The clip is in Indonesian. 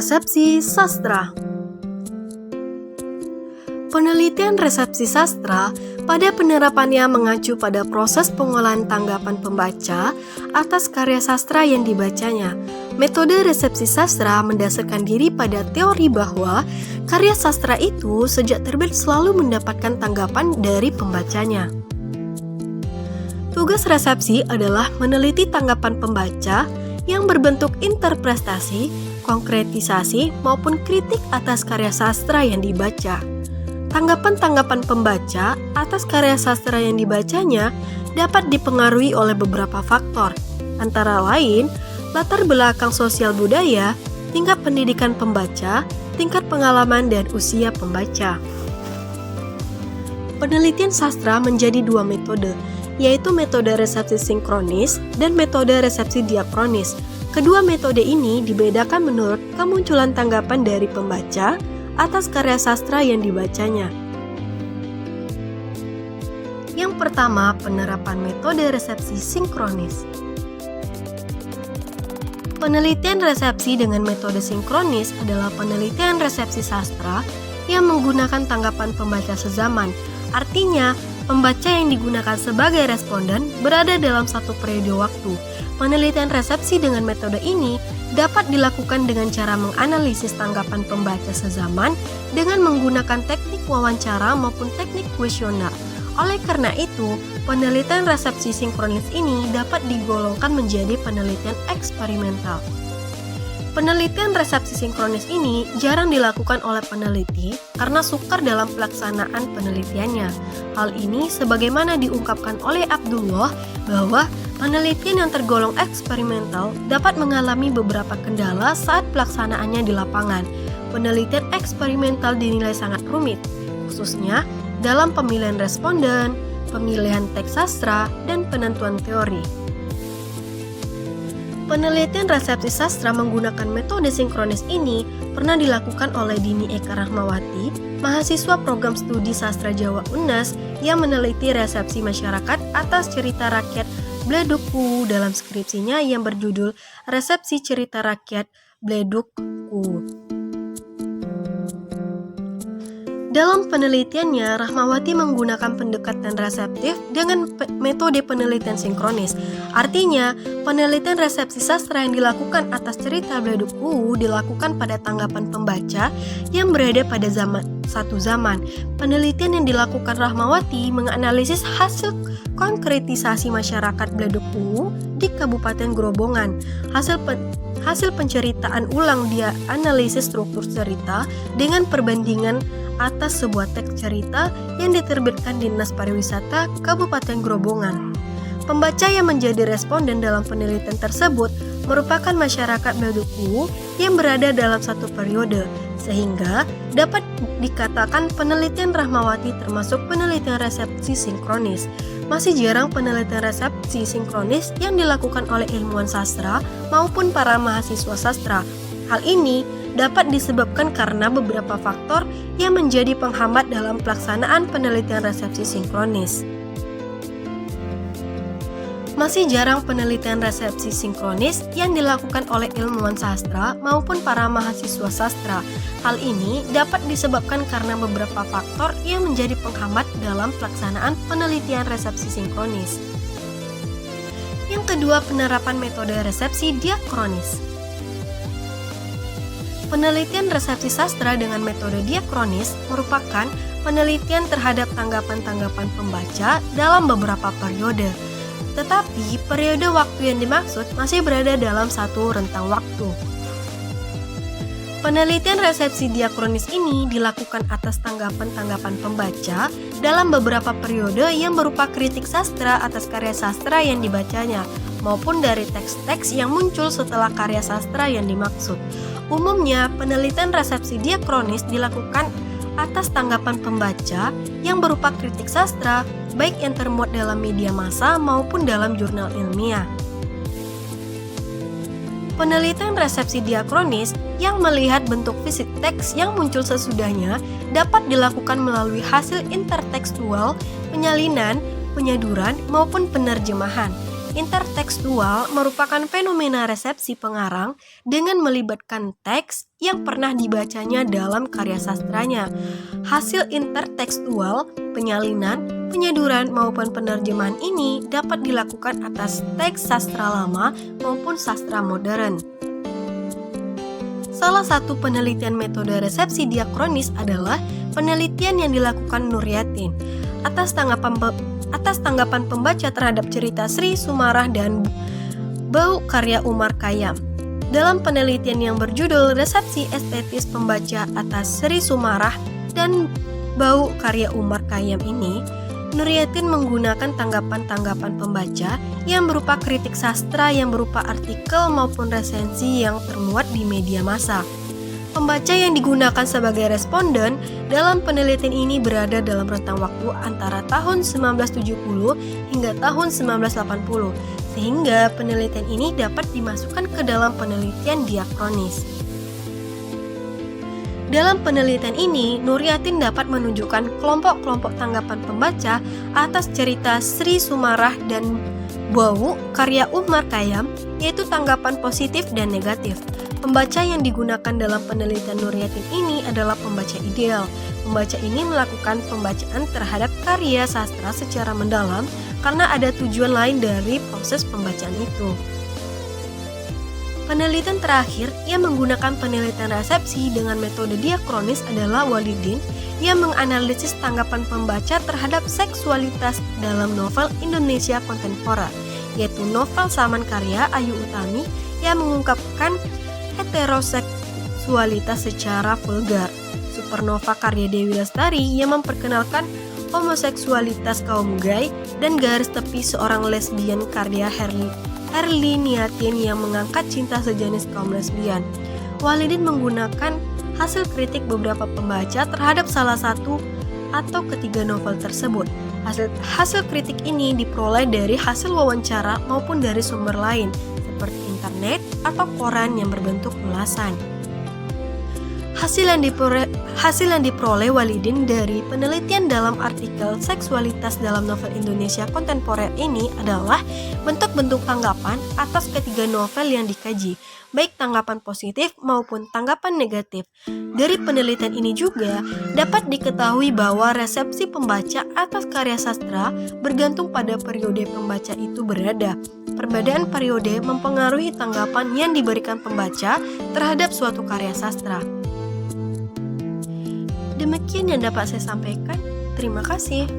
Resepsi sastra. Penelitian resepsi sastra pada penerapannya mengacu pada proses pengolahan tanggapan pembaca atas karya sastra yang dibacanya. Metode resepsi sastra mendasarkan diri pada teori bahwa karya sastra itu sejak terbit selalu mendapatkan tanggapan dari pembacanya. Tugas resepsi adalah meneliti tanggapan pembaca yang berbentuk interpretasi, konkretisasi, maupun kritik atas karya sastra yang dibaca. Tanggapan-tanggapan pembaca atas karya sastra yang dibacanya dapat dipengaruhi oleh beberapa faktor, antara lain latar belakang sosial budaya, tingkat pendidikan pembaca, tingkat pengalaman, dan usia pembaca. Penelitian sastra menjadi dua metode, yaitu metode resepsi sinkronis dan metode resepsi diakronis. Kedua metode ini dibedakan menurut kemunculan tanggapan dari pembaca atas karya sastra yang dibacanya. Yang pertama, penerapan metode resepsi sinkronis. Penelitian resepsi dengan metode sinkronis adalah penelitian resepsi sastra yang menggunakan tanggapan pembaca sezaman. Artinya, pembaca yang digunakan sebagai responden berada dalam satu periode waktu. Penelitian resepsi dengan metode ini dapat dilakukan dengan cara menganalisis tanggapan pembaca sezaman dengan menggunakan teknik wawancara maupun teknik kuesioner. Oleh karena itu, penelitian resepsi sinkronis ini dapat digolongkan menjadi penelitian eksperimental. Penelitian resepsi sinkronis ini jarang dilakukan oleh peneliti karena sukar dalam pelaksanaan penelitiannya. Hal ini sebagaimana diungkapkan oleh Abdullah bahwa penelitian yang tergolong eksperimental dapat mengalami beberapa kendala saat pelaksanaannya di lapangan. Penelitian eksperimental dinilai sangat rumit, khususnya dalam pemilihan responden, pemilihan teks sastra, dan penentuan teori. Penelitian resepsi sastra menggunakan metode sinkronis ini pernah dilakukan oleh Dini Eka Rahmawati, mahasiswa program studi sastra Jawa UNAS yang meneliti resepsi masyarakat atas cerita rakyat Bledukwu dalam skripsinya yang berjudul Resepsi Cerita Rakyat Bledukwu. Dalam penelitiannya, Rahmawati menggunakan pendekatan reseptif dengan metode penelitian sinkronis. Artinya, penelitian resepsi sastra yang dilakukan atas cerita Bledukwu dilakukan pada tanggapan pembaca yang berada pada satu zaman. Penelitian yang dilakukan Rahmawati menganalisis hasil konkretisasi masyarakat Bledukwu di Kabupaten Grobongan. Hasil penceritaan ulang dia analisis struktur cerita dengan perbandingan atas sebuah teks cerita yang diterbitkan Dinas Pariwisata Kabupaten Grobongan. Pembaca yang menjadi responden dalam penelitian tersebut merupakan masyarakat Bledukwu yang berada dalam satu periode, sehingga dapat dikatakan penelitian Rahmawati termasuk penelitian resepsi sinkronis. Masih jarang penelitian resepsi sinkronis yang dilakukan oleh ilmuwan sastra maupun para mahasiswa sastra. Hal ini dapat disebabkan karena beberapa faktor yang menjadi penghambat dalam pelaksanaan penelitian resepsi sinkronis. Masih jarang penelitian resepsi sinkronis yang dilakukan oleh ilmuwan sastra maupun para mahasiswa sastra. Hal ini dapat disebabkan karena beberapa faktor yang menjadi penghambat dalam pelaksanaan penelitian resepsi sinkronis. Yang kedua, penerapan metode resepsi diakronis. Penelitian resepsi sastra dengan metode diakronis merupakan penelitian terhadap tanggapan-tanggapan pembaca dalam beberapa periode. Tetapi, periode waktu yang dimaksud masih berada dalam satu rentang waktu. Penelitian resepsi diakronis ini dilakukan atas tanggapan-tanggapan pembaca dalam beberapa periode yang berupa kritik sastra atas karya sastra yang dibacanya, maupun dari teks-teks yang muncul setelah karya sastra yang dimaksud. Umumnya, penelitian resepsi diakronis dilakukan atas tanggapan pembaca yang berupa kritik sastra, baik yang termuat dalam media massa maupun dalam jurnal ilmiah. Penelitian resepsi diakronis yang melihat bentuk fisik teks yang muncul sesudahnya dapat dilakukan melalui hasil intertekstual, penyalinan, penyaduran, maupun penerjemahan. Intertekstual merupakan fenomena resepsi pengarang dengan melibatkan teks yang pernah dibacanya dalam karya sastranya. Hasil intertekstual, penyalinan, penyaduran maupun penerjemahan ini dapat dilakukan atas teks sastra lama maupun sastra modern. Salah satu penelitian metode resepsi diakronis adalah penelitian yang dilakukan Nur Yattin atas tanggapan pembaca terhadap cerita Sri Sumarah dan Bau karya Umar Khayyam. Dalam penelitian yang berjudul Resepsi Estetis Pembaca atas Sri Sumarah dan Bau karya Umar Khayyam ini, Nur Yattin menggunakan tanggapan-tanggapan pembaca yang berupa kritik sastra yang berupa artikel maupun resensi yang termuat di media massa. Pembaca yang digunakan sebagai responden dalam penelitian ini berada dalam rentang waktu antara tahun 1970 hingga tahun 1980, sehingga penelitian ini dapat dimasukkan ke dalam penelitian diakronis. Dalam penelitian ini, Nur Yattin dapat menunjukkan kelompok-kelompok tanggapan pembaca atas cerita Sri Sumarah dan Bau karya Umar Khayyam, yaitu tanggapan positif dan negatif. Pembaca yang digunakan dalam penelitian Nur Yattin ini adalah pembaca ideal. Pembaca ini melakukan pembacaan terhadap karya sastra secara mendalam karena ada tujuan lain dari proses pembacaan itu. Penelitian terakhir yang menggunakan penelitian resepsi dengan metode diakronis adalah Walidin yang menganalisis tanggapan pembaca terhadap seksualitas dalam novel Indonesia kontemporer, yaitu novel Saman karya Ayu Utami yang mengungkapkan heteroseksualitas secara vulgar, Supernova karya Dewi Lestari yang memperkenalkan homoseksualitas kaum gay, dan Garis Tepi seorang lesbian karya Herliniatin yang mengangkat cinta sejenis kaum lesbian. Walidin menggunakan hasil kritik beberapa pembaca terhadap salah satu atau ketiga novel tersebut. Hasil kritik ini diperoleh dari hasil wawancara maupun dari sumber lain seperti internet atau koran yang berbentuk ulasan. Hasil yang diperoleh Walidin dari penelitian dalam artikel seksualitas dalam novel Indonesia kontemporer ini adalah bentuk-bentuk tanggapan atas ketiga novel yang dikaji, baik tanggapan positif maupun tanggapan negatif. Dari penelitian ini juga dapat diketahui bahwa resepsi pembaca atas karya sastra bergantung pada periode pembaca itu berada. Perbedaan periode mempengaruhi tanggapan yang diberikan pembaca terhadap suatu karya sastra. Demikian yang dapat saya sampaikan. Terima kasih.